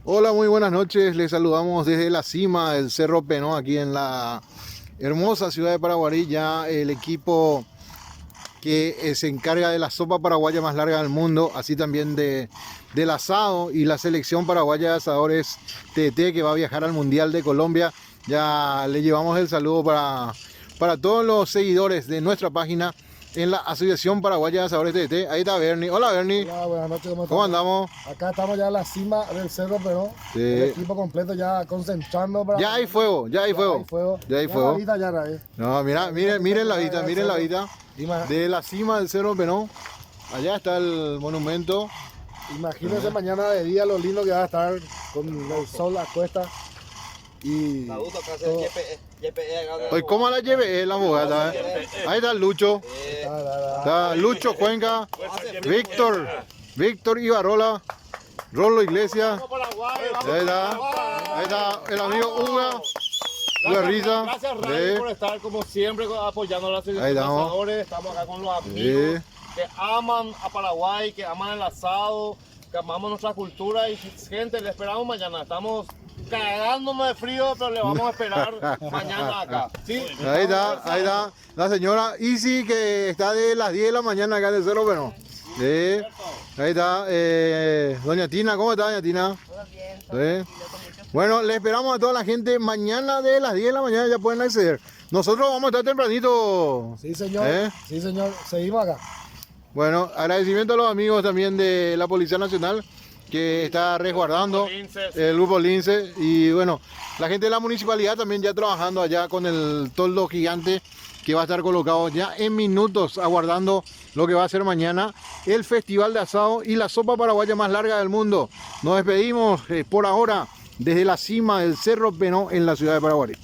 Hola, muy buenas noches. Les saludamos desde la cima del Cerro Penó, aquí en la hermosa ciudad de Paraguarí. Ya el equipo que se encarga de la sopa paraguaya más larga del mundo, así también del asado, y la selección paraguaya de asadores TT, que va a viajar al Mundial de Colombia. Ya le llevamos el saludo para todos los seguidores de nuestra página en la Asociación Paraguaya de Asadores TT. Ahí está Bernie. Hola Bernie. Hola, buenas noches, ¿Cómo andamos? Acá estamos ya en la cima del cerro, pero Sí. el equipo completo ya concentrando para... Ya hay fuego, ya hay fuego. Ya hay fuego. La vida ya, No, mira, miren la vista de la cima del Cerro Penó. Allá está el monumento. Imagínense mañana de día lo lindo que va a estar con el sol a cuesta. Y Hoy, ¿cómo la lleve la abogada? Ahí está Lucho. Está Lucho Cuenca, Víctor Ibarrola, Rolo Iglesias. Ahí está el amigo Uga. Gracias Ray por estar como siempre apoyando a la selección de asadores. Estamos acá con los amigos que aman a Paraguay, que aman el asado, que amamos nuestra cultura. Y gente, le esperamos mañana. Estamos cagándonos de frío, pero le vamos a esperar mañana acá. ¿Sí? Ahí está la señora Isi, que está de las 10 de la mañana acá en el Cerro Penó. Ahí está doña Tina. ¿Cómo está doña Tina? Todo bien, Bueno, le esperamos a toda la gente mañana de las 10 de la mañana, ya pueden acceder. Nosotros vamos a estar tempranito. sí, señor. Sí, señor. Seguimos acá. Bueno, agradecimiento a los amigos también de la Policía Nacional, que está resguardando el grupo Lince. Y bueno, la gente de la municipalidad también ya trabajando allá con el toldo gigante, que va a estar colocado ya en minutos, aguardando lo que va a ser mañana el Festival de Asado y la sopa paraguaya más larga del mundo. Nos despedimos por ahora desde la cima del Cerro Penó en la ciudad de Paraguarí.